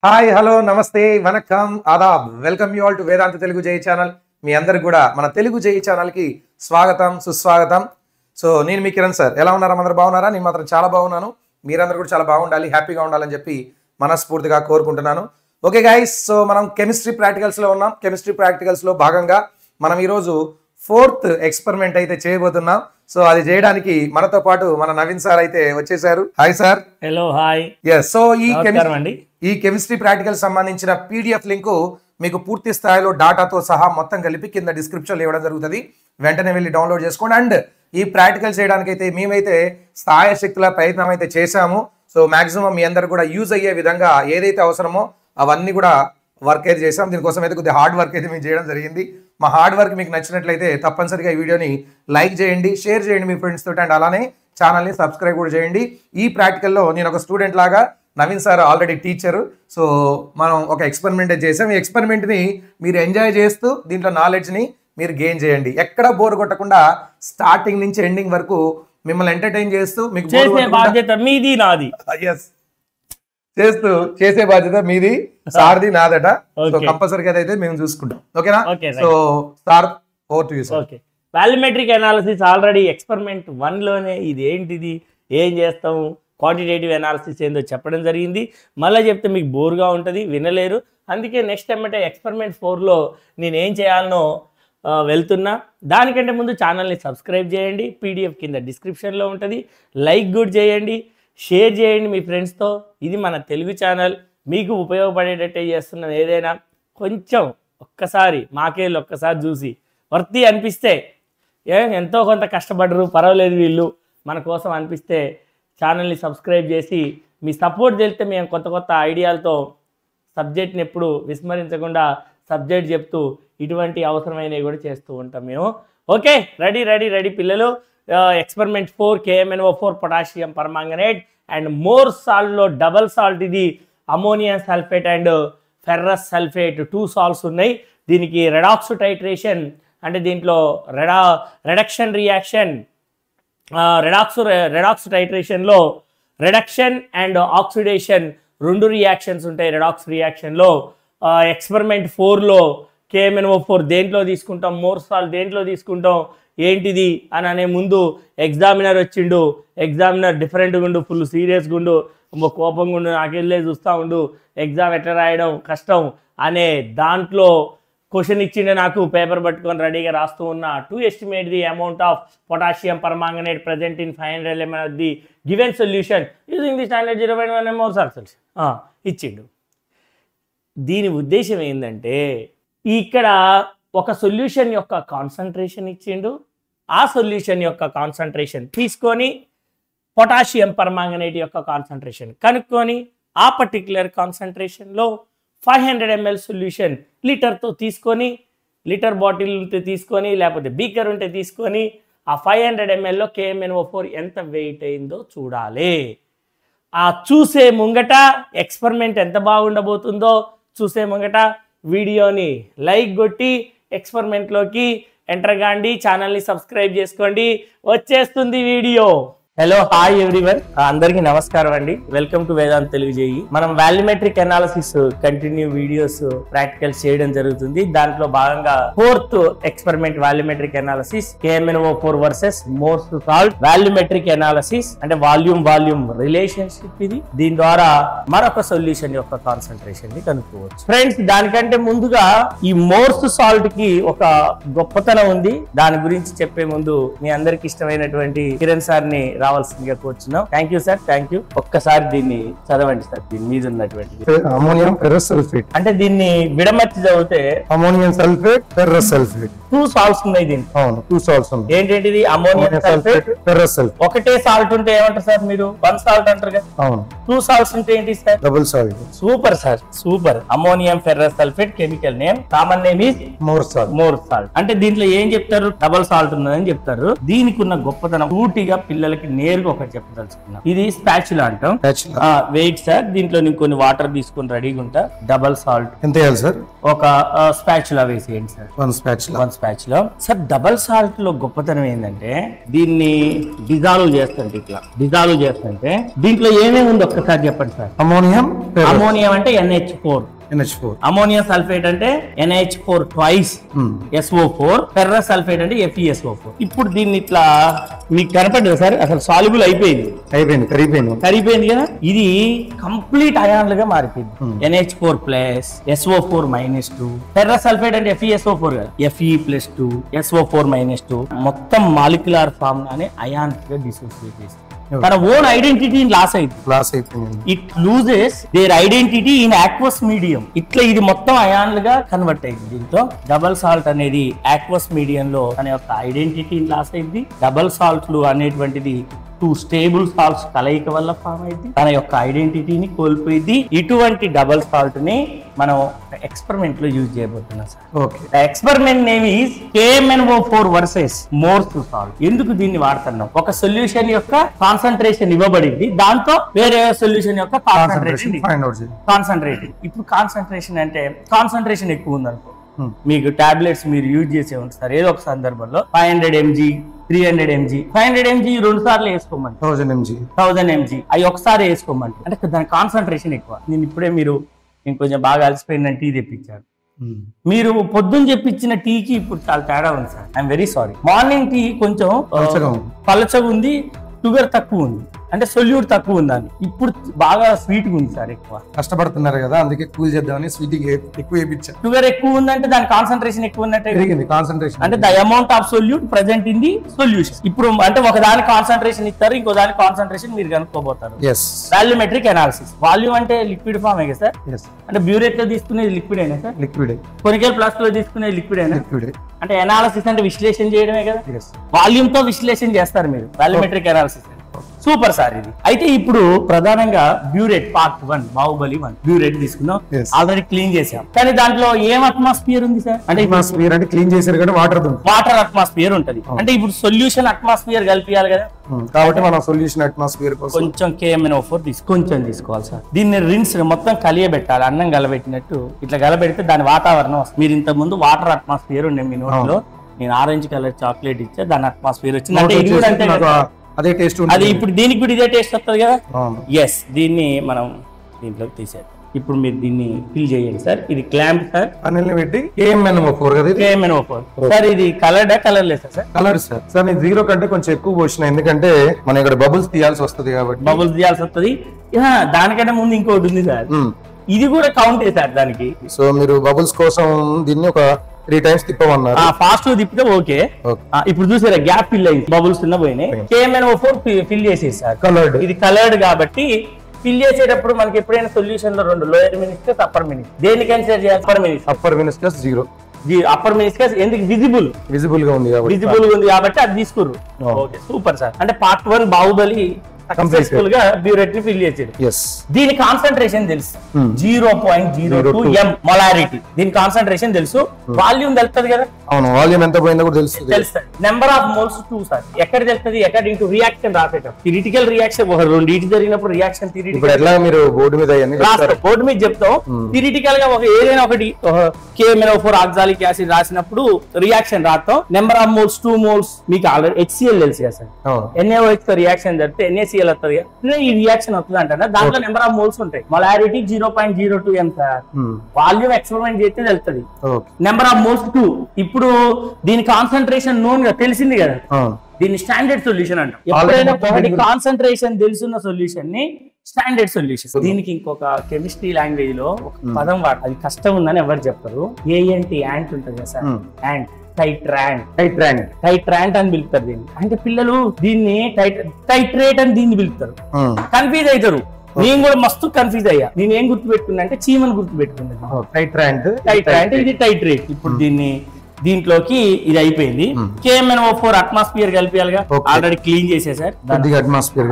Hi hello నమస్తే వనక్కం ఆదాబ్ welcome you all to Vedantu Telugu JEE channel. మీ అందరికి కూడా మన తెలుగు జై ఛానల్కి స్వాగతం సుస్వాగతం. సో నేను మీ కిరణ్ సార్. ఎలా ఉన్నారా? అందరూ బాగున్నారా? నేను మాత్రం చాలా బాగున్నాను. మీరందరూ కూడా చాలా బాగుండాలి, హ్యాపీగా ఉండాలని చెప్పి మనస్ఫూర్తిగా కోరుకుంటున్నాను. ఓకే గైస్, సో మనం కెమిస్ట్రీ ప్రాక్టికల్స్లో ఉన్నాం. కెమిస్ట్రీ ప్రాక్టికల్స్లో భాగంగా మనం ఈరోజు 4th ఎక్స్పెరిమెంట్ అయితే చేయబోతున్నాం. సో అది చేయడానికి మనతో పాటు మన నవీన్ సార్ అయితే వచ్చేసారు. Hi sir. Hello hi. Yes, so ఈ కెమిస్ట్రీ ప్రాక్టికల్ సంబంధించిన పీడిఎఫ్ లింకు మీకు పూర్తి స్థాయిలో డాటాతో సహా మొత్తం కలిపి కింద డిస్క్రిప్షన్లో ఇవ్వడం జరుగుతుంది. వెంటనే వెళ్ళి డౌన్లోడ్ చేసుకోండి. అండ్ ఈ ప్రాక్టికల్ చేయడానికి అయితే మేమైతే స్థాయశక్తుల ప్రయత్నం అయితే చేశాము. సో మాక్సిమం మీ అందరు కూడా యూజ్ అయ్యే విధంగా ఏదైతే అవసరమో అవన్నీ కూడా వర్క్ అయితే చేసాం. దీనికోసం అయితే కొద్దిగా హార్డ్ వర్క్ అయితే మేము చేయడం జరిగింది. మా హార్డ్ వర్క్ మీకు నచ్చినట్లయితే తప్పనిసరిగా ఈ వీడియోని లైక్ చేయండి, షేర్ చేయండి మీ ఫ్రెండ్స్ తోటి, అండ్ అలానే ఛానల్ని సబ్స్క్రైబ్ కూడా చేయండి. ఈ ప్రాక్టికల్లో నేను ఒక స్టూడెంట్ లాగా, Naveen sir already teacher. So మనం ఒక ఎక్స్పెరిమెంట్ చేసాం. ఈ ఎక్స్పెరిమెంట్ని మీరు ఎంజాయ్ చేస్తూ దీంట్లో నాలెడ్జ్ని మీరు గెయిన్ చేయండి. ఎక్కడ బోర్ కొట్టకుండా స్టార్టింగ్ నుంచి ఎండింగ్ వరకు మిమ్మల్ని ఎంటర్టైన్ చేస్తూ మీకు బాధ్యత మీది నాది. ఎస్, చేస్తూ చేసే బాధ్యత మీది, సార్ది నాదట. సో కంపల్సరీగా అయితే మేము చూసుకుంటాం. ఓకేనా? So sir over to you sir. Okay, volumetric analysis already experiment 1లోనే ఇది ఏంటిది, ఏం చేస్తాము, క్వాంటిటేటివ్ అనాలిసిస్ ఏందో చెప్పడం జరిగింది. మళ్ళీ చెప్తే మీకు బోర్గా ఉంటుంది, వినలేరు. అందుకే నెక్స్ట్ టైం ఎక్స్పెరిమెంట్ 4లో నేను ఏం చేయాలనో వెళ్తున్నా. దానికంటే ముందు ఛానల్ని సబ్స్క్రైబ్ చేయండి, పీడిఎఫ్ కింద డిస్క్రిప్షన్లో ఉంటుంది. లైక్ కూడా చేయండి, షేర్ చేయండి మీ ఫ్రెండ్స్తో. ఇది మన తెలుగు ఛానల్, మీకు ఉపయోగపడేటట్టే చేస్తున్నాం. ఏదైనా కొంచెం ఒక్కసారి మాకేళ్ళు ఒక్కసారి చూసి వర్తి అనిపిస్తే, ఎంతో కొంత కష్టపడరు పర్వాలేదు వీళ్ళు మన కోసం అనిపిస్తే ఛానల్ని సబ్స్క్రైబ్ చేసి మీ సపోర్ట్ తెలిస్తే మేము కొత్త కొత్త ఐడియాలతో సబ్జెక్ట్ని ఎప్పుడు విస్మరించకుండా సబ్జెక్ట్ చెప్తూ ఇటువంటి అవసరమైనవి కూడా చేస్తూ ఉంటాం మేము. ఓకే, రెడీ పిల్లలు. Experiment 4 KMnO4 potassium permanganate and Mohr సాల్ట్లో డబల్ సాల్ట్. ఇది ammonium sulphate and ferrous sulphate 2 salts ఉన్నాయి. దీనికి రెడాక్స్ టైట్రేషన్ అంటే దీంట్లో రెడక్షన్ రియాక్షన్, రెడాక్స్ టైట్రేషన్లో రెడక్షన్ అండ్ ఆక్సిడేషన్ 2 రియాక్షన్స్ ఉంటాయి. రెడాక్స్ రియాక్షన్లో ఎక్స్పెరిమెంట్ 4లో KMnO4 దేంట్లో తీసుకుంటాం, మోర్ సాల్ట్ దేంట్లో తీసుకుంటాం, ఏంటిది అని అనే ముందు ఎగ్జామినర్ వచ్చిండు. ఎగ్జామినర్ డిఫరెంట్గా ఉండు, ఫుల్ సీరియస్గా ఉండు, కోపంగా ఉండు, నాకెళ్ళే చూస్తూ ఉండు, ఎగ్జామ్ ఎట్లా రాయడం కష్టం అనే దాంట్లో క్వశ్చన్ ఇచ్చిండే నాకు. పేపర్ పట్టుకొని రెడీగా రాస్తూ ఉన్నా. To estimate the amount of potassium permanganate present in 500 ml of the given solution using the standard 0.1 mol solution ఇచ్చిండు. దీని ఉద్దేశం ఏంటంటే, ఇక్కడ ఒక సొల్యూషన్ యొక్క కాన్సన్ట్రేషన్ ఇచ్చిండు. ఆ సొల్యూషన్ యొక్క కాన్సన్ట్రేషన్ తీసుకొని పొటాషియం పర్మాంగనేట్ యొక్క కాన్సన్ట్రేషన్ కనుక్కొని ఆ పర్టిక్యులర్ కాన్సన్ట్రేషన్లో 500 ml సొల్యూషన్ లీటర్తో తీసుకొని, లీటర్ బాటిల్ ఉంటే తీసుకొని, లేకపోతే బీకర్ ఉంటే తీసుకొని, ఆ 500 mlలో KMnO4 ఎంత వెయిట్ అయిందో చూడాలి. ఆ చూసే ముంగట ఎక్స్పెరిమెంట్ ఎంత బాగుండబోతుందో చూసే ముంగట వీడియోని లైక్ కొట్టి ఎక్స్పెరిమెంట్లోకి ఎంటర్ కాండి, ఛానల్ని సబ్స్క్రైబ్ చేసుకోండి. వచ్చేస్తుంది వీడియో. హలో హాయ్ ఎవ్రీవన్, అందరికీ నమస్కారం అండి. Welcome to Vedantu Telugu JEE. మనం volumetric analysis continue videos practicals చేయడం జరుగుతుంది. దాంట్లో భాగంగా 4th experiment volumetric analysis KMnO4 versus Mohr's salt volumetric analysis అంటే వాల్యూమ్ రిలేషన్షిప్. ఇది దీని ద్వారా మరొక సొల్యూషన్ యొక్క కాన్సన్ట్రేషన్ ని కనుక్కోవచ్చు. ఫ్రెండ్స్, దానికంటే ముందుగా ఈ మోర్స్ సాల్ట్ కి ఒక గొప్పతనం ఉంది. దాని గురించి చెప్పే ముందు మీ అందరికి ఇష్టమైనటువంటి కిరణ్ సార్ ని రావాల్సిందిగా కూర్చున్నాం. Thank you sir, thank you. ఒక్కసారి దీన్ని చదవండి సార్. దీని మీద ఉన్నటువంటి అమోనియం ఫెర్రస్ సల్ఫేట్ అంటే దీన్ని విడమర్చి చదివితే ammonium sulphate ferrous sulphate 2 salts ఉన్నాయి దీనికి. అవును, 2 సాల్ట్స్ ఉన్నాయి. ఏంటంటిది? Ammonium sulphate ferrous sulphate. ఒకటే సాల్ట్ ఉంటే ఏమంటారు సార్ మీరు? 1 సాల్ట్ అంటారు కదా. అవును. 2 సాల్ట్స్ ఉంటే ఏంటి sir? Double salt. Super sir, super. Ammonium ferrous sulphate chemical name, common name is more salt. More salt అంటే దీంట్లో ఏం చెప్తారు? డబుల్ సాల్ట్ ఉన్నదని చెప్తారు. దీనికి ఉన్న గొప్పతనం పూర్తిగా పిల్లలకి నేరుగా ఒకటి చెప్పదలుచుకున్నాం. ఇది స్పాచులా అంటాం. వెయిట్ సార్, దీంట్లో నేను కొన్ని వాటర్ తీసుకొని రెడీగా ఉంటా. డబల్ సాల్ట్ ఎంత వేయాలి సార్? ఒక స్పాచులా వేసేయండి సార్. 1 స్పాచులా. సాల్ట్స్ ప్యాచ్ లో సార్ డబల్ సాల్ట్ లో గొప్పతనం ఏంటంటే దీన్ని డిజాల్వ్ చేస్తుంటే ఇట్లా డిజాల్వ్ చేస్తుంటే దీంట్లో ఏమేమి ఉంది ఒక్కసారి చెప్పండి సార్. అమోనియం అంటే NH4, అమోనియం సల్ఫేట్ అంటే NH4 twice SO4, ferrous sulphate అంటే FeSO4. ఇప్పుడు దీన్ని ఇట్లా మీకు కనపడదు సార్, అసలు సాల్యుబుల్ కరిగిపోయింది కదా. ఇది కంప్లీట్ అయాన్లుగా మారిపోయింది. NH4 plus SO4 -2, ferrous sulphate అంటే FeSO4 కదా, Fe+2 SO4 -2 మొత్తం మాలిక్యులర్ ఫామ్ అనే అయాన్స్ గా డిసోసియేట్ చేస్తుంది. తన ఓన్ ఐడెంటిటీ లాస్ అయిపోయింది. It loses there identity in aqueous medium. ఇట్లా ఇది మొత్తం అయాన్లుగా కన్వర్ట్ అయింది. దీంతో డబల్ సాల్ట్ అనేది ఆక్వస్ మీడియం లో తన యొక్క ఐడెంటిటీ లాస్ అయింది. డబల్ సాల్ట్లు అనేటువంటిది 2 స్టేబుల్ సాల్ట్స్ కలయిక వల్ల ఫామ్ అయింది, తన యొక్క ఐడెంటిటీని కోల్పోయింది. ఇటువంటి డబల్ సాల్ట్ ని మనం ఎక్స్పెరిమెంట్ లో యూజ్ చేయబోతున్నాం sir. Experiment name is KMnO4 versus Mohr's salt. ఎందుకు దీన్ని వాడుతున్నాం? ఒక సొల్యూషన్ యొక్క కాన్సన్ట్రేషన్ ఇవ్వబడింది, దాంతో వేరే సొల్యూషన్ యొక్క కాన్సన్ట్రేషన్. ఇప్పుడు కాన్సన్ట్రేషన్ అంటే కాన్సన్ట్రేషన్ ఎక్కువ ఉందనుకో, మీకు టాబ్లెట్స్ మీరు యూజ్ చేసే ఉంటారు ఏదో ఒక సందర్భంలో 500 mg 300 mg 500 mg 2 సార్లు వేసుకోమంటే 1000 mg అవి ఒకసారి వేసుకోమంటే అంటే దాని కాన్సన్ట్రేషన్ ఎక్కువ. నేను ఇప్పుడే మీరు కొంచెం బాగా అలసిపోయిందని టీ తెప్పించారు, మీరు పొద్దున్న చెప్పించిన టీకి ఇప్పుడు చాలా తేడా ఉంది sir. I'm very sorry. Morning tea కొంచెం పలచగా ఉంది, షుగర్ తక్కువ ఉంది, అంటే సొల్యూట్ తక్కువ ఉందని. ఇప్పుడు బాగా స్వీట్ ఉంది సార్. ఎక్కువ కష్టపడుతున్నారు కదా, అందుకే కూల్ చేద్దామని స్వీట్ ఎక్కువ వేయించారు. షుగర్ ఎక్కువ ఉందంటే దాని కాన్సన్ట్రేషన్ ఎక్కువ ఉన్నట్టే, కాన్సన్ట్రేషన్ అంటే the amount of solute present in the solution. ఇప్పుడు అంటే ఒక దాని కాన్సన్ట్రేషన్ ఇస్తారు, ఇంకో దాని కాన్సన్ట్రేషన్ మీరు కనుక్కోబోతారు. Volumetric analysis. వాల్యూమ్ అంటే లిక్విడ్ ఫామ్ కదా సార్, అంటే బ్యూరేట్ లో తీసుకునేది లిక్విడ్ అయినా సార్, లిక్విడ్. కొనికల్ ప్లాస్టిక్ లో తీసుకునేది లిక్విడ్ అయినా, లిక్విడ్. అంటే అనాలిసిస్ అంటే విశ్లేషణ చేయడమే కదా, వాల్యూమ్ తో విశ్లేషణ చేస్తారు మీరు, వాల్యూమెట్రిక్ అనాలిసిస్. సూపర్ సార్ ఇది. అయితే ఇప్పుడు ప్రధానంగా బ్యూరేట్ పార్ట్ 1 బాహుబలి 1 బ్యూరేట్ తీసుకున్నాం, ఆల్రెడీ క్లీన్ చేసాం. కానీ దాంట్లో ఏం అట్మాస్ఫియర్ ఉంది సార్? అంటే అట్మాస్ఫియర్ అంటే క్లీన్ చేశారు కదా, వాటర్ అట్మాస్ఫియర్ ఉంటది. అంటే ఇప్పుడు సొల్యూషన్ అట్మాస్ఫియర్ కలిపియాలి కదా, కాబట్టి మనం సొల్యూషన్ అట్మాస్ఫియర్ కోసం కొంచెం KMnO4 కొంచెం తీసుకోవాలి సార్. దీన్ని రిన్స్ మొత్తం కలియబెట్టాలి, అన్నం గలబెట్టినట్టు ఇట్లా గలబెడితే దాని వాతావరణం వస్తుంది. మీరు ఇంత ముందు వాటర్ అట్మాస్ఫియర్ ఉండే మీ నోట్లో, నేను ఆరెంజ్ కలర్ చాక్లెట్ ఇచ్చా, దాని అట్మాస్ఫియర్ వచ్చింది. అంటే ఇది కూడా అంతే, అదే టేస్ట్. అది ఇప్పుడు దీనికి కూడా ఇదే టేస్ట్ వస్తుంది కదా. ఎస్, దీన్ని మనం దీంట్లోకి తీసేది. ఇప్పుడు మీరు దీన్ని ఫిల్ చేయండి సార్. ఇది క్లాంప్ సార్, పెట్టి KMnO4 కదా, KMnO4 సార్. ఇది కలర్డా colourless sir? Colour sir. Sir నేను 0 కంటే కొంచెం ఎక్కువ పోసిన, ఎందుకంటే మనం ఇక్కడ బబుల్స్ తీయాల్సి వస్తుంది కాబట్టి. బబుల్స్ తీయాల్సి వస్తుంది. దానికంటే ముందు ఇంకోటి ఉంది సార్, ఇది కూడా కౌంట్ సార్ దానికి. సో మీరు బబుల్స్ కోసం దీన్ని ఒక 3 times తిప్పమన్నారు. ఫాస్ట్ తిప్పితే ఓకే. ఇప్పుడు చూసారా గ్యాప్ ఫిల్ అయింది, బబుల్స్ ఉన్న పోయినాయి. KMnO4 ఫిల్ చేసేది సార్. కలర్డ్, ఇది కలర్డ్ కాబట్టి ఫిల్ చేసేటప్పుడు మనకి ఎప్పుడైనా సొల్యూషన్ లో 2 లోయర్ మినిస్కస్ అప్పర్ మినిస్కస్, దేన్ని కన్సిడర్ చేయాలి? Upper meniscus 0, upper meniscus. ఎందుకు? విజిబుల్ గా ఉంది కాబట్టి అది తీసుకుర్రు. Okay, super sir. అంటే పార్ట్ 1 బాహుబలి సక్సెస్ఫుల్ గా బ్యూరేట్ ని ఫిల్ చేసారు. దీని కాన్సన్ట్రేషన్ తెలుసు 0.02 m మొలారిటీ. దీని కాన్సన్ట్రేషన్ తెలుసు, వాల్యూమ్ తెలుస్తుంది కదా. అవును, వాల్యూమ్ ఎంత పోయిందో కూడా తెలుస్తుంది. Number of moles 2 sir. ఎక్కడ తెలుస్తుంది? అకార్డింగ్ టు రియాక్షన్ రాసేటప్పుడు. థియరిటికల్ రియాక్షన్ ఒక 2 ఇటు జరిగినప్పుడు రియాక్షన్ థియరిటికల్. ఎట్లా మీరు బోర్డు మీద బోర్డు మీద చెప్తాం. థియరిటికల్ గా ఏదైనా ఒకటి KMnO4 ఆక్సాలిక్ యాసిడ్ రాసినప్పుడు రియాక్షన్ రాస్తాం. Number of moles 2 moles. మీకు ఆల్రెడీ HCl తెలుసు కదా సార్, NaOH తో రియాక్షన్ జరిపితే NaCl వస్తుంది. ఈ రియాక్షన్ వస్తుంది అంటే దాంట్లో నెంబర్ ఆఫ్ మోల్స్ ఉంటాయి. Molarity 0.02 m sir. Volume experiment చేస్తే తెలుస్తుంది. Number of moles 2. ఇప్పుడు దీని కాన్సన్ట్రేషన్ నోన్ గా తెలిసింది కదా, దీన్ని స్టాండర్డ్ సొల్యూషన్ అంటాం. ఎప్పుడైనా ఒకటి కాన్సన్ట్రేషన్ తెలుసున్న సొల్యూషన్ ని స్టాండర్డ్ సొల్యూషన్. దీనికి ఇంకొక కెమిస్ట్రీ లాంగ్వేజ్ లో ఒక పదం వాడు, అది కష్టం ఉందని ఎవరు చెప్పరు. ఏంటి యాంట్ ఉంటుంది కదా సార్, యాంట్. టైట్రాంట్ అని పిలుస్తారు దీన్ని. అంటే పిల్లలు దీన్ని టైట్రేట్ అని దీన్ని పిలుస్తారు, కన్ఫ్యూజ్ అవుతారు. నేను కూడా మస్తు కన్ఫ్యూజ్ అయ్యా. నేను ఏం గుర్తు పెట్టుకున్నా అంటే చీమని గుర్తు పెట్టుకున్నాను. టైట్రాంట్ ఇది టైట్రేట్. ఇప్పుడు దీంట్లోకి ఇది అయిపోయింది. KMnO4 అట్మాస్ఫియర్ కలిపియాలిగా, ఆల్రెడీ క్లీన్ చేసేసారు. అట్మాస్ఫియర్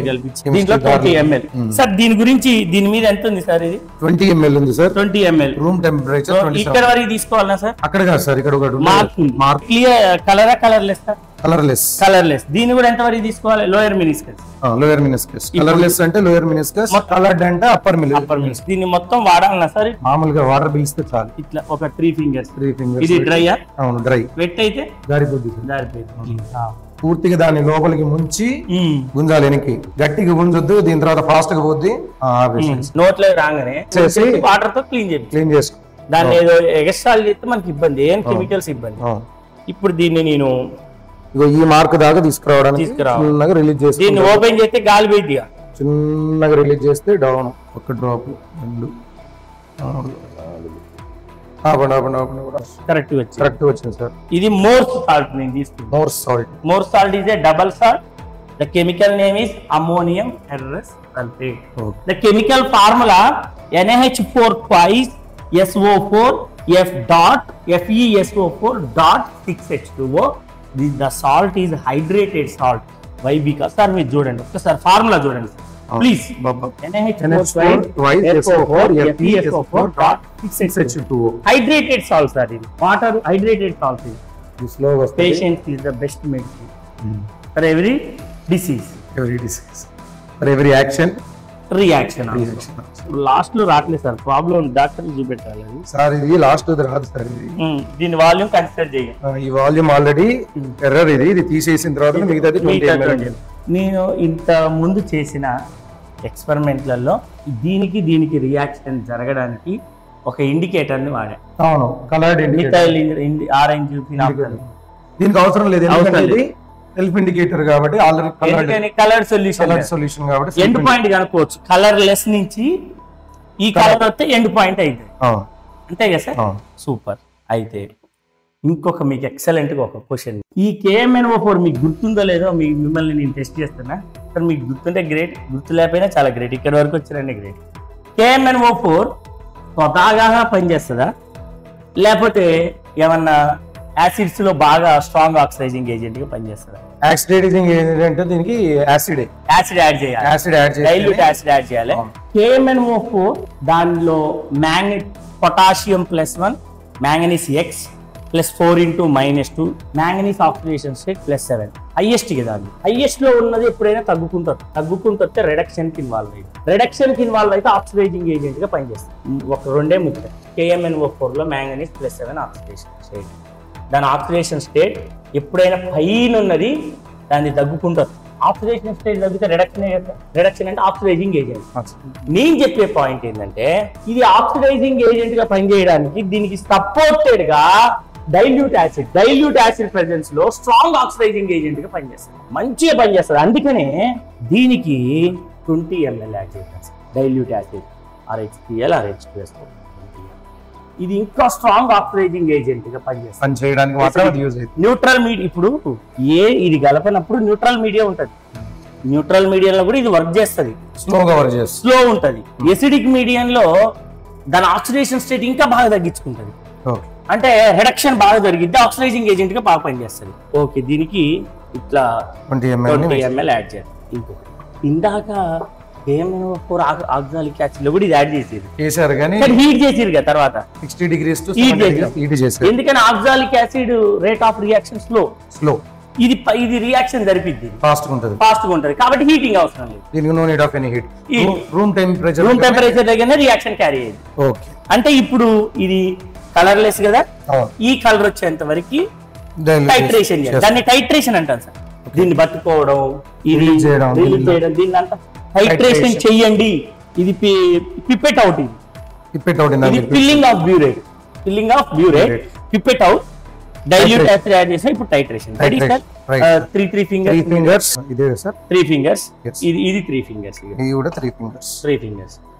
కలిపించి దీంట్లో 20 ml సార్. దీని గురించి దీని మీద ఎంత ఉంది సార్? ఇది 20 ml ఉంది సార్. 20 ml room temperature. ఇక్కడ వరకు తీసుకోవాలనా సార్? అక్కడ కాదు సార్, ఇక్కడ ఒకటి మార్క్. క్లియర్ కలరా కలర్లెస్ సార్? కలర్లెస్. దీన్ని కూడా ఎంత వరకు తీసుకోవాలి? Lower meniscus. కలర్లెస్ అంటే లోయర్ మినిస్కస్, కలర్డ్ అంటే అప్పర్ మినిస్కస్. దీన్ని మొత్తం వాడాలన్నా సరే మామూలుగా వాటర్ పిలిస్తే చాలు. ఇట్లా ఒక 3 ఫింగర్స్. ఇది డ్రైయా? అవును, డ్రై. వెట్ అయితే జారిపోద్ది. పూర్తిగా దాన్ని లోపలికి ముంచి గుంజాలి వెనక్కి. గట్టిగా గుంజొద్దు, దీని తర్వాత ఫాస్ట్ గా పోద్ది. నోట్లో రాగానే వాటర్ తో క్లీన్ చేసుకో. దాన్ని ఏదో ఎక్స్ట్రాల్ చేస్తే మనకి ఇబ్బంది, ఏం కెమికల్స్ ఇబ్బంది. ఇప్పుడు దీన్ని నేను ఈ మార్క్ దాకా తీసుకురావడానికి చిన్నగా రిలీజ్ చేసి దీన్ని ఓపెన్ చేస్తే గాలి పోయిద్దిగా. చిన్నగా రిలీజ్ చేస్తే డౌన్. ఒక డ్రాప్, 2, 4 కరెక్ట్ వచ్చింది సార్. ఇది మోర్స్ సాల్ట్ నేను తీసుకున్నాను. Mohr's salt is a double salt. The chemical name is ammonium ferrous sulphate. The chemical formula NaH4 twice SO4 F dot FeSO4 dot 6H2O. The salt is hydrated salt. Why? Because sir మీరు చూడండి ఒకసారి formula చూడండి please. NaH4 twice SO4 FeSO4 dot 6H2O. hydrated salt sir. ఇది water hydrated salt. ఇది slow వస్తుంది. Patience is the best medicine for every disease. For every action reaction. Last లో రావట్లేదు sir, problem doctor చూపెట్టాలి sir. ఇది last రాదు sir. ఇది దీని వాల్యూమ్ కన్సిడర్ చేయండి. ఈ వాల్యూమ్ ఆల్రెడీ ఎర్రర్. ఇది తీసేసిన తర్వాత మిగతాది 20 ml. నేను ఇంత ముందు చేసిన ఎక్స్పెరిమెంట్లలో దీనికి రియాక్షన్ జరగడానికి ఒక ఇండికేటర్ ని వాడా. అవును, కలర్డ్ మిథైల్ ఆరెంజ్ ఫినాల్. దీనికి అవసరం లేదు, ఎందుకంటే సెల్ఫ్ ఇండికేటర్ కాబట్టి ఆల్రెడీ కలర్ సొల్యూషన్ కాబట్టి ఎండ్ పాయింట్ కనుక్కోవచ్చు. కలర్ లెస్ నుంచి ఈ కలర్ వస్తే ఎండ్ పాయింట్ అయితే అంతే కదా సార్. సూపర్. అయితే ఇంకొక మీకు ఎక్సలెంట్ గా ఒక క్వశ్చన్. ఈ KMNO4 మీకు గుర్తుందో లేదో మిమ్మల్ని నేను టెస్ట్ చేస్తున్నా సార్. మీకు గుర్తుంటే గ్రేట్, గుర్తు లేకపోయినా చాలా గ్రేట్. ఇక్కడ వరకు వచ్చినండి గ్రేట్. KMNO4 స్వతహాగా పనిచేస్తుందా, లేకపోతే ఏమన్నా యాసిడ్స్ లో బాగా స్ట్రాంగ్ ఆక్సిడైజింగ్ ఏజెంట్ గా పనిచేస్తుందా? ఆక్సిడైజింగ్ ఏజెంట్ అంటే దీనికి యాసిడ్ యాడ్ చేయాలి. డైల్యూట్ యాసిడ్ యాడ్ చేయాలి. KMNO4 దానిలో potassium +1, manganese X +4 × -2, manganese oxidation state +7. Highest కదా అది. హైయెస్ట్ లో ఉన్నది ఎప్పుడైనా తగ్గుకుంటే రిడక్షన్ కి ఇన్వాల్వ్ అయితే ఆక్సిడైజింగ్ ఏజెంట్ గా పనిచేస్తుంది. ఒక రెండే ముఖ్యం. KMNO4 లో మ్యాంగనీస్ +7 ఆక్సిడేషన్ స్టేట్. దాని ఆక్సిడేషన్ స్టేట్ ఎప్పుడైనా పైన ఉన్నది దాన్ని తగ్గుకుంటారు. ఆక్సిడేషన్ స్టేట్ తగ్గితే రిడక్షన్ అంటే ఆక్సిడైజింగ్ ఏజెంట్. నేను చెప్పే పాయింట్ ఏంటంటే ఇది ఆక్సిడైజింగ్ ఏజెంట్ గా పనిచేయడానికి దీనికి సపోర్టెడ్ గా డైల్యూట్ యాసిడ్ ప్రెజెన్స్ లో స్ట్రాంగ్ ఆక్సిడైజింగ్ ఏజెంట్ గా పనిచేస్తుంది, మంచిగా పనిచేస్తుంది. అందుకనే దీనికి 20 ml యాడ్ చేయాలి డైల్యూట్ యాసిడ్. RHCl RH2S. ఇది ఇంకా స్ట్రాంగ్ ఆక్సిడైజింగ్ ఏజెంట్ గా పనిచేయడానికి మాత్రం యూజ్ అవుతుంది. న్యూట్రల్ మీడియా ఇప్పుడు ఇది కలపనప్పుడు న్యూట్రల్ మీడియా ఉంటది. న్యూట్రల్ మీడియాలో కూడా ఇది వర్క్ చేస్తుంది, స్లో ఉంటది. ఎసిడిక్ మీడియంలో దాని ఆక్సిడేషన్ స్టేట్ ఇంకా బాగా తగ్గించుకుంటది. అంటే రిడక్షన్ బాగా జరిగిద్ది, ఆక్సిడైజింగ్ ఏజెంట్ గా బాగా పనిచేస్తుంది. ఓకే, దీనికి ఇట్లా 20 ml యాడ్ చేయాలి. ఇంకొకటి ఇందాక KMNO4 ఆక్సాలిక్ యాసిడ్ లో కూడా ఇది యాడ్ చేసారు కానీ హీట్ చేసిరు కదా తర్వాత 60 degrees టు హీట్ చేసారు. ఎందుకని oxalic acid rate of reaction slow. ఇది రియాక్షన్ జరిపిద్ది, ఫాస్ట్ గా ఉంటది కాబట్టి హీటింగ్ అవసరం లేదు. దీనికి no need of any heat. Room temperature దగ్గర రియాక్షన్ క్యారీ అయ్యేది. ఓకే, అంటే ఇప్పుడు ఇది కలర్లెస్ కదా, ఈ కలర్ వచ్చేంత వరకు టైట్రేషన్ చేయాలి. దాన్ని టైట్రేషన్ అంటారు సార్. దీన్ని బతుకోవడం, ఇది చేయడం, దీన్ని అంతా టైట్రేషన్ చెయ్యండి. ఇది పిపెట్ అవుట్. ఇది filling of burette pipette out. Dilute acid add చేసిన ఇప్పుడు టైట్రేషన్ రెడీ సార్. 3 ఫింగర్స్ ఇదే సార్. 3 ఫింగర్స్. ఇది 3 ఫింగర్స్. ఇది కూడా 3 ఫింగర్స్.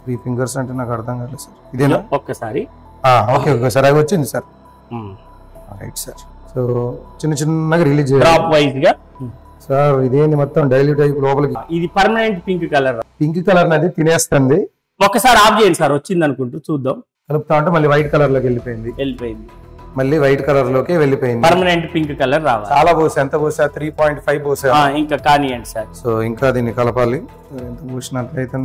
3 ఫింగర్స్ అంటే నాకు అర్థం కాలేదు సార్. ఇదేనా? ఒక్కసారి ఓకే ఒకసారి అది వచ్చింది సార్. Right sir. సో చిన్నగా రిలీజ్ చేయాలి డ్రాప్ వైజ్ గా సార్. ఇదేంటి మొత్తం డైల్యూట్ అయ్యి లోపలికి. ఇది పర్మనెంట్ పింక్ కలర్ అది తినేస్తుంది. ఒకసారి ఆఫ్ చేయండి సార్, వచ్చింది అనుకుంటూ చూద్దాం. కలుపుతా ఉంటే మళ్ళీ వైట్ కలర్ లోకి వెళ్ళిపోయింది. మళ్ళీ వైట్ కలర్ లోకి వెళ్ళిపోయింది. పర్మనెంట్ పింక్ కలర్ రావాలి. చాలా పోసా. ఎంత పోసా? 3.5 పోసా. ఇంకా కానియండి సార్. సో ఇంకా దీన్ని కలపాలి. ఎంత పోసినట్లయితే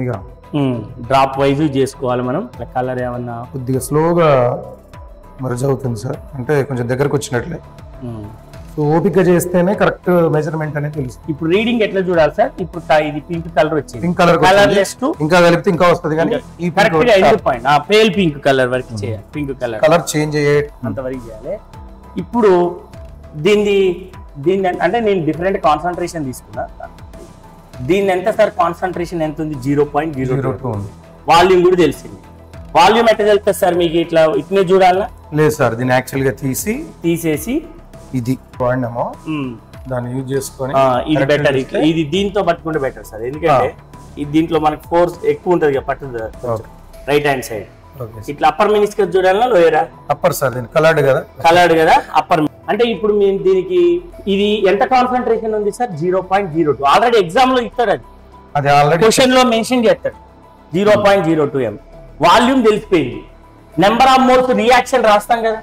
డ్రాప్ వైజ్ చేసుకోవాలి మనం. కలర్ ఏమన్నా కొద్దిగా స్లోగా మర్జ్ అవుతుంది సార్, అంటే కొంచెం దగ్గరకు వచ్చినట్లే. సో ఓపిక చేస్తేనే కరెక్ట్ మెజర్మెంట్ అనేది తెలుస్తుంది. ఇప్పుడు రీడింగ్ ఎట్లా చూడాలి సార్? ఇప్పుడు ఇది పింక్ కలర్ వచ్చింది, పింక్ కలర్ కలర్లెస్ టు ఇంకా కలిపితే ఇంకా వస్తుంది, కానీ ఈ కరెక్ట్ గా 5 పాయింట్ పేల్ పింక్ కలర్ వరకు చేయాలి. పింక్ కలర్ చేంజ్ అయ్యే అంతవరకు చేయాలి. ఇప్పుడు దీన్ని అంటే నేను డిఫరెంట్ కాన్సన్ట్రేషన్ తీసుకున్నా. దీన్ని ఎంత సార్ కాన్సన్ట్రేషన్ ఎంత ఉంది? 0.02 ఉంది. వాల్యూమ్ కూడా తెలిసింది. వాల్యూమ్ ఎట్లా తెలుస్తుంది సార్ మీకు? ఇట్నే చూడాలా? లేదు సార్, దీన్ని యాక్చువల్ గా తీసేసి ఇది వాడినామో దాన్ని యూజ్ చేసుకొని ఇది బెటర్. ఇది దీంతో పట్టుకుంటే బెటర్ సార్, ఎందుకంటే ఇది దీంట్లో మనకి ఫోర్స్ ఎక్కువ ఉంటుంది కదా, పట్టుతుంది రైట్ హ్యాండ్ సైడ్. ఇట్లా అప్పర్ మినిస్కర్ చూడాలా లోయరా? అప్పర్ సార్, దీని కలర్డ్ కదా అప్పర్. అంటే ఇప్పుడు మేము దీనికి ఇది ఎంత కాన్సన్ట్రేషన్ ఉంది సార్? 0.02. ఆల్రెడీ ఎగ్జామ్ లో ఇస్తాడు, అది ఆల్రెడీ క్వశ్చన్ లో మెన్షన్ చేస్తాడు 0.02 m. వాల్యూమ్ తెలిసిపోయింది. నెంబర్ ఆఫ్ మోల్స్ రియాక్షన్ రాస్తాం కదా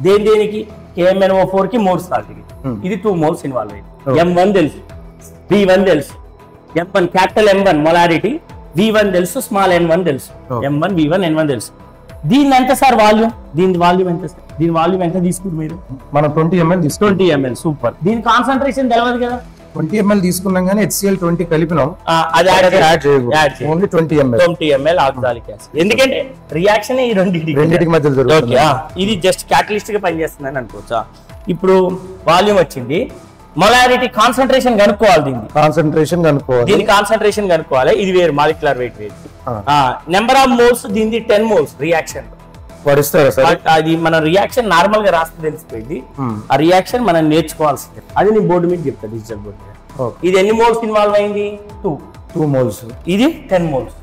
దేనికి? KMnO4 కి మోల్స్ సాల్ట్, ఇది 2 మోల్స్ ఇన్వాల్వ్ అయింది. M1 తెలుసు, V1 తెలుసు. M1 capital M1 molarity, V1 తెలుసు, స్మాల్ n1 తెలుసు. M1 V1 n1 తెలుసు. దీని ఎంత సార్ వాల్యూమ్? దీని వాల్యూమ్ ఎంత సార్? దీని వాల్యూమ్ ఎంత తీసుకుంటారు మీరు? మనం 20 ml 20 ml. సూపర్. దీని కాన్సన్ట్రేషన్ తెలియదు కదా. 20 ml తీసుకున్నాం కానీ HCl 20 కలిపినాం, అది add only 20 ml oxalic acid. ఎందుకంటే రియాక్షన్ ఈ రెండింటికి మధ్య జరుగుతుంది. ఇది జస్ట్ క్యాటలిస్ట్ గా పనిచేస్తుందని అనుకోవచ్చా? ఇప్పుడు వాల్యూమ్ వచ్చింది, మొలారిటీ కాన్సన్ట్రేషన్ కనుక్కోవాలి. దీని కాన్సన్ట్రేషన్ కనుక్కోవాలి. ఇది వేరు, మాలిక్యులర్ వెయిట్ వేరు. నెంబర్ ఆఫ్ మోల్స్ దీనికి 10 మోల్స్ రియాక్షన్. అది మన రియాక్షన్ నార్మల్ గా రాస్తే తెలిసిపోయింది. ఆ రియాక్షన్ మనం నేర్చుకోవాల్సింది. అది నేను బోర్డు మీద చెప్తా, డిజిటల్ బోర్డు మీద. ఇది ఎన్ని మోల్స్ ఇన్వాల్వ్ అయింది? 2 మోల్స్. ఇది 10 మోల్స్.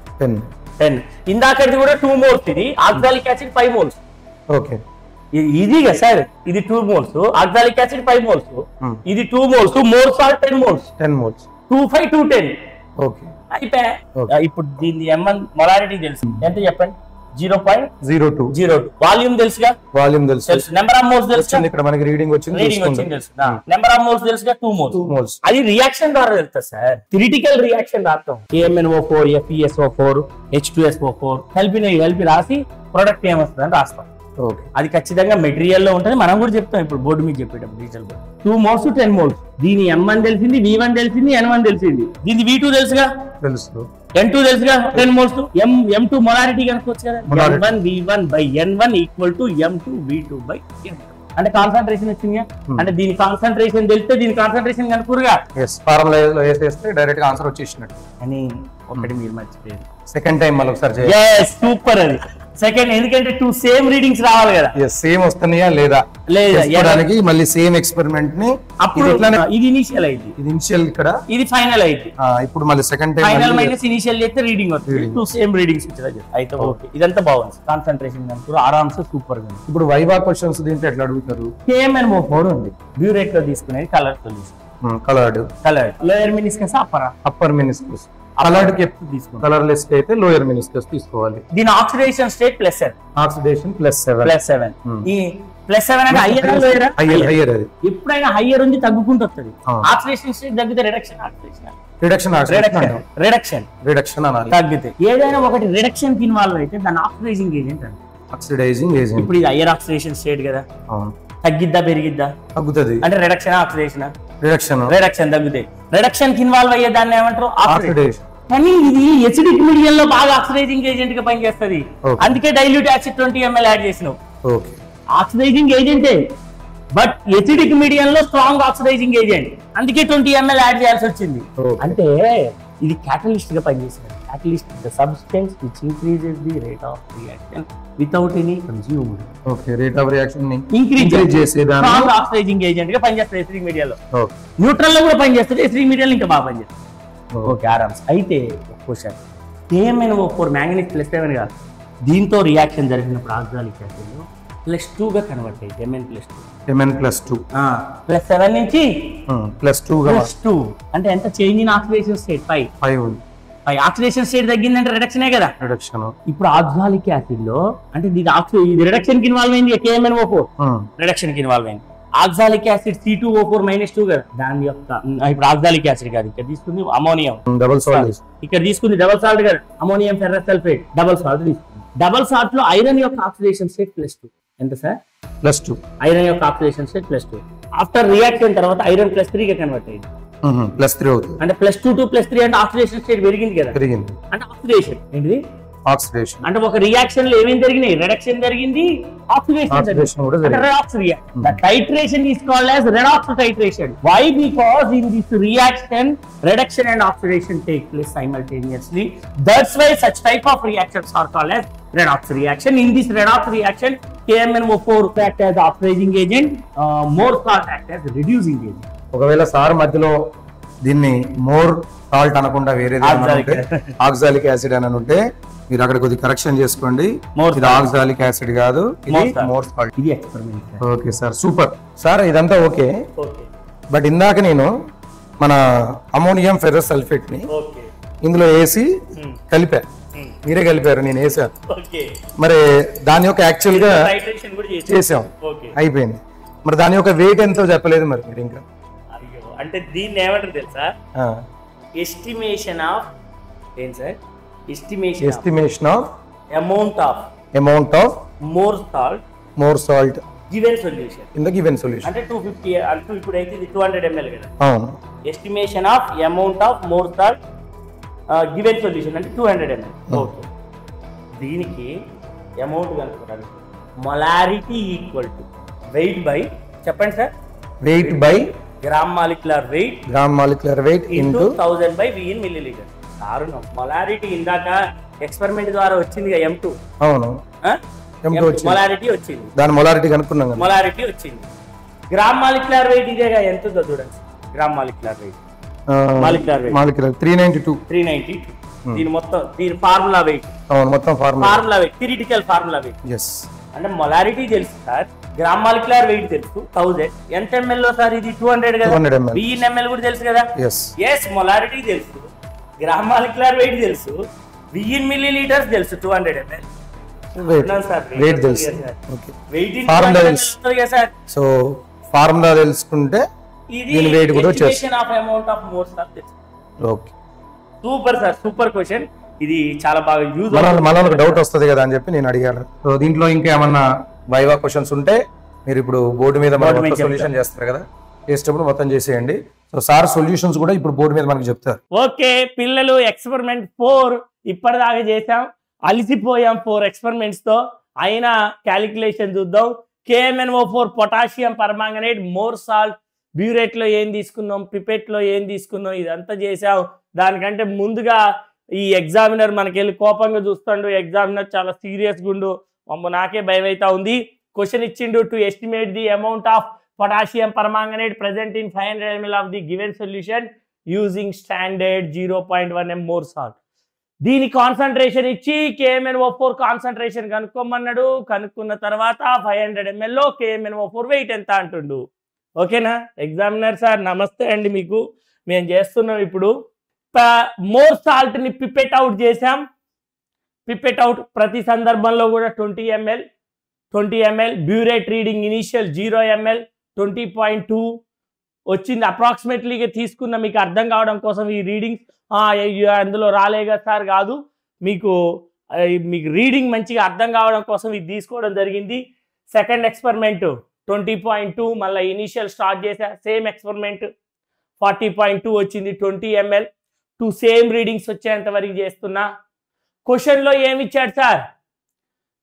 10. ఇందాకది కూడా 2 మోల్స్. ఇది ఆక్సాలిక్ యాసిడ్ 5 మోల్స్. ఓకే, ఇది సార్, ఇది 2 మోల్స్, ఆక్సాలిక్ యాసిడ్ 5 మోల్స్, ఇది 2 moles. Moles are 10 moles. 2,5 210. Okay, అయిపోయా. ఇప్పుడు దీని M1 మొలారిటీ తెలుసు ఎంత చెప్పండి? 0.02. వాల్యూమ్ తెలుసుగా? తెలుసు. నెంబర్ ఆఫ్ మోల్స్ తెలుసు. ఇక్కడ మనకి రీడింగ్ వచ్చింది తెలుసు. నెంబర్ ఆఫ్ మోల్స్ తెలుసుగా? 2 మోల్స్. అది రియాక్షన్ ద్వారా తెలుస్తుంది సార్. థియరిటికల్ రియాక్షన్ రాస్తాం. KMnO4 FeSO4 H2SO4 కలిపి రాసి ప్రొడక్ట్ ఏమొస్తుంది అని రాస్తాం. అది ఖచ్చితంగా మెటీరియల్ లో ఉంటుంది. మనం కూడా చెప్తాం ఇప్పుడు బోర్డు మీద చెప్పేటప్పుడు డిజిటల్ బోర్డు. 2 moles 10 moles. దీని M1 తెలిసింది, V1 తెలిసింది, N1 తెలిసింది. దీని V2 తెలుసుగా? N2 తెలుసుగా? 10 మోల్స్. M2 మొలారిటీ కనుక్కోవచ్చు కదా. M1 V1 by N1 equal to M2 V2 by N1. అంటే కాన్సన్ట్రేషన్ వచ్చింది. అంటే దీని కాన్సన్ట్రేషన్ తెలిస్తే దీని కాన్సన్ట్రేషన్ కనుక్కురుగా ఫార్ములా వేసేస్తే డైరెక్ట్ గా ఆన్సర్ వచ్చేసినట్టు. అని ఒకటి మీరు మర్చిపోయారు. సెకండ్ టైం మళ్ళీ ఒకసారి సూపర్. అది సెకండ్, ఎందుకంటే 2 సేమ్ రీడింగ్స్ రావాలి కదా. సేమ్ వస్తున్నాయా లేదా మళ్ళీ సేమ్ ఎక్స్పెరిమెంట్ ని అప్పుడు ఇది ఇనిషియల్ అయింది, ఇది ఇనిషియల్, ఇక్కడ ఇది ఫైనల్ అయింది. ఇప్పుడు మళ్ళీ second time final minus initial చేస్తే రీడింగ్ వస్తుంది. 2 సేమ్ రీడింగ్స్ అయితే ఓకే. ఇదంతా బాగుంది. కాన్సన్ట్రేషన్ కనుక ఆరామ్స్ సూపర్ గా. ఇప్పుడు వైవా క్వశ్చన్స్ దీంట్లో ఎట్లా అడుగుతారు? KMnO4 ఉంది, బ్యూరేట్ లో తీసుకునేది కలర్ తో coloured lower meniscus upper meniscus. Coloured కి కలర్లెస్ అయితే లోయర్ మినిస్కస్ తీసుకోవాలి. దీని ఆక్సిడేషన్ స్టేట్ +7. ఆక్సిడేషన్ +7. ఈ +7 అంటే హయ్యర్ లోయర్? హయ్యర్. అది ఎప్పుడైనా హయ్యర్ ఉంది తగ్గుకుంటూ వస్తుంది. ఆక్సిడేషన్ స్టేట్ తగ్గితే రిడక్షన్ అనాలి. తగ్గితే ఏదైనా ఒకటి రిడక్షన్ కి ఇన్వాల్వ్ అయితే దాని ఆక్సిడైజింగ్ ఏజెంట్ అంటే. ఇప్పుడు ఇది హయ్యర్ ఆక్సిడేషన్ స్టేట్ కదా, తగ్గిద్దా పెరిగిద్దా? తగ్గుతుంది. అంటే రిడక్షన్ ఆక్సిడేషన్? రిడక్షన్ తగ్గుతాయి. రిడక్షన్ కి ఇన్వాల్వ్ అయ్యే దాన్ని ఏమంటారు? ఆక్సిడేషన్. కానీ ఇది ఎసిడిక్ మీడియం లో బాగా ఆక్సిడైజింగ్ ఏజెంట్ గా పనిచేస్తుంది. అందుకే డైల్యూట్ యాసిడ్ 20 ml యాడ్ చేసినావు. ఆక్సిడైజింగ్ ఏజెంటే, బట్ ఎసిడిక్ మీడియం లో స్ట్రాంగ్ ఆక్సిడైజింగ్ ఏజెంట్, అందుకే 20 ml యాడ్ చేయాల్సి వచ్చింది. అంటే ఇది క్యాటలిస్ట్ గా పనిచేస్తుంది. Catalyst is the substance which increases the rate of reaction without any consumed. Okay, rate of reaction increase చేసేదాన్ని strong oxidizing agent గా పనిచేస్తుంది ఎసిడిక్ మీడియాలో. న్యూట్రల్ లో కూడా పనిచేస్తుంది, ఎసిడిక్ మీడియాలో ఇంకా బాగా పనిచేస్తుంది. ఓకే, ఆరామ్స్. అయితే క్వశ్చన్, KMnO4 మ్యాంగనీస్ +7 కాదు, దీంతో రియాక్షన్ జరిగినప్పుడు ఆక్సాలిక్ యాసిడ్ +2 గా కన్వర్ట్ అయ్యింది. Mn+2 +7 నుంచి +2 అంటే ఎంత change in oxidation state? 5 oxidation state తగ్గిందంటే రిడక్షనే కదా. ఇప్పుడు ఆక్సాలిక్ యాసిడ్ లో అంటే ఇది రిడక్షన్ కి ఇన్వాల్వ్ అయింది. KMnO4 రిడక్షన్ కి ఇన్వాల్వ్ అయింది. ఆక్సాలిక్ యాసిడ్ C2O4 -2 కదా, దాని యొక్క ఇప్పుడు ఆక్సాలిక్ యాసిడ్ కాదు, ఇక్కడ తీసుకుంది అమోనియం డబుల్ సాల్ట్, ఇక్కడ తీసుకుంది డబుల్ సాల్ట్ కదా, ammonium ferrous sulphate double salt తీసుకుంది. డబుల్ సాల్ట్ లో ఐరన్ యొక్క ఆక్సిడేషన్ స్టేట్ +2. ఎంత సార్? +2. ఐరన్ యొక్క ఆక్సిడేషన్ స్టేట్ +2. ఆఫ్టర్ రియాక్షన్ తర్వాత ఐరన్ +3 గా కన్వర్ట్ అయింది. +3 అవుతుంది అంటే +2 to +3 అంటే ఆక్సిడేషన్ స్టేట్ పెరిగింది కదా. పెరిగింది. అంటే ఆక్సిడేషన్ ఏంటిది? ఆక్సిడేషన్. అంటే ఒక రియాక్షన్ లో ఏమేమి జరిగినాయి? రిడక్షన్ జరిగింది, ఆక్సిడేషన్ కూడా జరిగింది. redox reaction. The titration is called as redox titration. Why? Because in this reaction, reduction and oxidation take place simultaneously. That's why such type of reactions are called as redox reaction. In this redox reaction, KMnO4 act as oxidizing agent, more salt act as reducing agent. ఒకవేళ sir మధ్యలో దీన్ని more salt అనకుండా వేరే oxalic acid అని ఉంటే మీరు అక్కడ కొద్దిగా కరెక్షన్ చేసుకోండి. ఇది ఆక్సాలిక్ యాసిడ్ కాదు, ఇది మోర్ సాల్ట్. ఇది experiment. Okay sir, super sir, ఇదంతా ఓకే. బట్ ఇందాక నేను మన అమోనియం ఫెర్రస్ సల్ఫేట్ ని ఇందులో వేసి కలిపా, మీరే కలిపారు, నేను వేసాను. మరి దాని యొక్క యాక్చువల్ గా చేసాం, అయిపోయింది. మరి దాని యొక్క వెయిట్ ఎంతో చెప్పలేదు మరి మీరు ఇంకా. అంటే దీన్ని ఏమంటారు తెలుసా? ఎస్టిమేషన్ ఆఫ్ ఏం sir? Estimation of amount of Mohr salt given solution in the given solution. అంటే 250 అంటే ఇప్పుడు అయితే ఇది 200 ml కదా. అవును. Estimation of amount of Mohr salt given solution అంటే 200 ml. ఓకే, దీనికి అమౌంట్ కనుక్కోవడానికి molarity equal to weight by, చెప్పండి sir, weight by gram molecular weight into 1000 by V in milliliter. కారణం మొలారిటీ ఇందాక ఎక్స్పెరిమెంట్ ద్వారా వచ్చింది M2. అవును, మొలారిటీ వచ్చింది, దాని మొలారిటీ కనుక్కున్నాం కదా. మొలారిటీ వచ్చింది. గ్రామ్ మాలిక్యులర్ వెయిట్ ఇదేగా, ఎంత ఉందో చూడండి. Gram molecular wait 392. దీని మొత్తం దీని ఫార్ములా వెయిట్. అవును, మొత్తం formula wait, theoretical formula wait. yes. అంటే మొలారిటీ తెలుసు సార్, గ్రామ్ మాలిక్యులర్ వెయిట్ తెలుసు 1000. ఎంత ml లో సార్? ఇది 200 కదా. V in ml కూడా తెలుసు కదా. yes, మొలారిటీ తెలుసు, గ్రామ్ మాలిక్యులర్ వెయిట్ తెలుసు, V in milliliters తెలుసు, 200 ml. వెయిట్ తెలుసు. ఓకే, ఫార్ములా తెలుసు సార్. సో ఫార్ములా తెలుసుకుంటే దీని వెయిట్ కూడా వచ్చేస్తుంది. Of amount of more sir తెలుసు. Okay, super sir, super question. ఇది చాలా బాగా యూజ్ అవుతుంది. మనకు డౌట్ వస్తుంది కదా అని చెప్పి నేను అడిగాను. సో దీంట్లో ఇంకా ఏమన్నా వైవా క్వశ్చన్స్ ఉంటే మీరు ఇప్పుడు బోర్డు మీద సొల్యూషన్ చేస్తారు కదా, చేసేటప్పుడు మొత్తం చేసేయండి. సో సార్ సొల్యూషన్స్ కూడా ఇప్పుడు బోర్డు మీద మనకు చెప్తారు. ఓకే పిల్లలు, ఎక్స్పెరిమెంట్ 4 ఇప్పటిదాకా చేసాం, అలిసిపోయాం 4 ఎక్స్పెరిమెంట్స్ తో. అయినా క్యాలిక్యులేషన్ చూద్దాం. KMnO4 potassium permanganate, more salt, burette లో ఏం తీసుకున్నాం, పిపెట్ లో ఏం తీసుకున్నాం, ఇదంతా చేసాం. దానికంటే ముందుగా ఈ ఎగ్జామినర్ మనకెళ్ళి కోపంగా చూస్తాడు. ఎగ్జామినర్ చాలా సీరియస్ గుండు, నాకే భయం అవుతా ఉంది. క్వశ్చన్ ఇచ్చిండు, to estimate the amount of potassium permanganate present in 500 ml of the given solution using standard 0.1 m more salt. దీని కాన్సన్ట్రేషన్ ఇచ్చి KMnO4 కాన్సన్ట్రేషన్ కనుక్కోమన్నాడు. కనుక్కున్న తర్వాత 500 ml లో KMnO4 వెయిట్ ఎంత అంటుండు. ఓకేనా ఎగ్జామినర్ సార్? నమస్తే అండి మీకు. మేము చేస్తున్నాం ఇప్పుడు మోర్ సాల్ట్ ని పిపెట్ అవుట్ చేసాం. పిపెట్ అవుట్ ప్రతి సందర్భంలో కూడా 20 ml. Burette reading initial 0 ml 20.2 వచ్చింది. అప్రాక్సిమేట్లీగా తీసుకున్న, మీకు అర్థం కావడం కోసం ఈ రీడింగ్స్ అందులో రాలేగా సార్ కాదు, మీకు రీడింగ్ మంచిగా అర్థం కావడం కోసం ఇది తీసుకోవడం జరిగింది. సెకండ్ ఎక్స్పెరిమెంట్ 20.2, మళ్ళీ ఇనిషియల్ స్టార్ట్ చేసా. సేమ్ ఎక్స్పెరిమెంట్ 40.2 వచ్చింది, 20 ml. 2 సేమ్ రీడింగ్స్ వచ్చేంత వరకు చేస్తున్నా. క్వశ్చన్లో ఏమి ఇచ్చాడు సార్?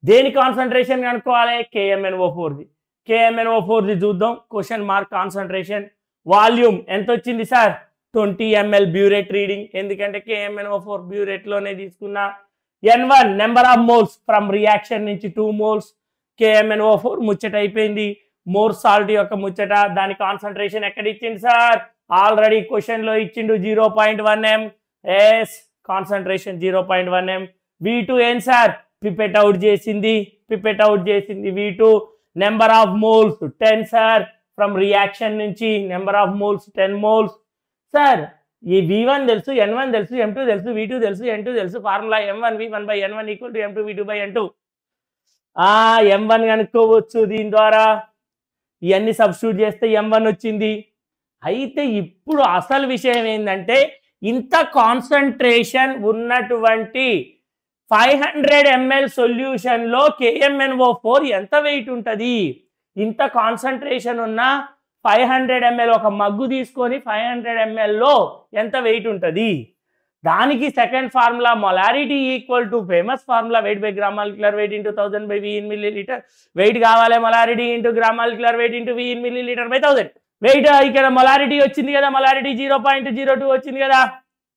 దేని కాన్సన్ట్రేషన్ కనుక్కోవాలి? KMnO4ది. KMnO4ది చూద్దాం. Question mark concentration. వాల్యూమ్ ఎంత వచ్చింది సార్? 20 ml బ్యూరేట్ రీడింగ్, ఎందుకంటే KMnO4 బ్యూరేట్లోనే తీసుకున్నా. N1 number of moles from reaction నుంచి 2 moles. KMnO4 ముచ్చట అయిపోయింది. మోర్ సాల్ట్ యొక్క ముచ్చట, దాని కాన్సన్ట్రేషన్ ఎక్కడ ఇచ్చింది సార్? ఆల్రెడీ క్వశ్చన్లో ఇచ్చిండు 0.1 m. Yes, concentration 0.1 m. V2 ఏం సార్? పిపెట్ అవుట్ చేసింది. V2 number of moles 10 sir. From reaction నుంచి number of moles 10 moles sir. ఈ V1 తెలుసు, N1 తెలుసు, M2 తెలుసు, V2 తెలుసు, N2 తెలుసు. Formula M1V1/N1 = M2V2/N2. M1 కనుక్కోవచ్చు దీని ద్వారా. ఇవన్నీ సబ్స్టిట్యూట్ చేస్తే M1 వచ్చింది. అయితే ఇప్పుడు అసలు విషయం ఏంటంటే, ఇంత కాన్సన్ట్రేషన్ ఉన్నటువంటి 500 ml సొల్యూషన్లో KMnO4 ఎంత వెయిట్ ఉంటుంది? ఇంత కాన్సన్ట్రేషన్ ఉన్న 500 ml ఒక మగ్గు తీసుకొని 500 ml లో ఎంత వెయిట్ ఉంటుంది, దానికి second formula molarity equal to famous formula weight by gram molecular weight into 1000 by V in milliliter. Weight కావాలి molarity into gram molecular weight into V in milliliter by 1000. Weight ఇక్కడ molarity వచ్చింది కదా, molarity 0.02 వచ్చింది కదా,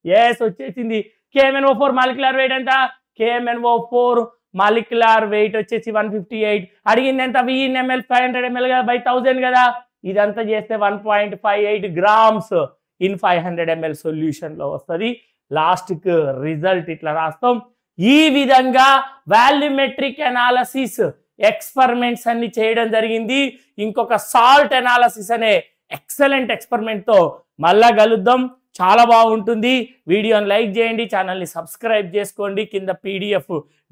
yes వచ్చేసింది. KMnO4 molecular weight ఎంత, KMnO4 molecular weight వచ్చేసి 158. అడిగింది ఎంత, V in ml 500 ml కదా బై 1000 కదా, ఇదంతా చేస్తే 1.58 గ్రామ్స్ ఇన్ 500 ml సొల్యూషన్ లో వస్తుంది. లాస్ట్ రిజల్ట్ ఇట్లా రాస్తాం. ఈ విధంగా వాల్యూమెట్రిక్ అనాలసిస్ ఎక్స్పెరిమెంట్స్ అన్ని చేయడం జరిగింది. ఇంకొక సాల్ట్ అనాలసిస్ అనే ఎక్సలెంట్ ఎక్స్పెరిమెంట్ తో మళ్ళా కలుద్దాం. చాలా బాగుంటుంది. వీడియోని లైక్ చేయండి, ఛానల్ని సబ్స్క్రైబ్ చేసుకోండి, కింద PDF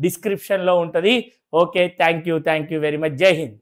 డిస్క్రిప్షన్లో ఉంటుంది. Okay, thank you very much. జై హింద్.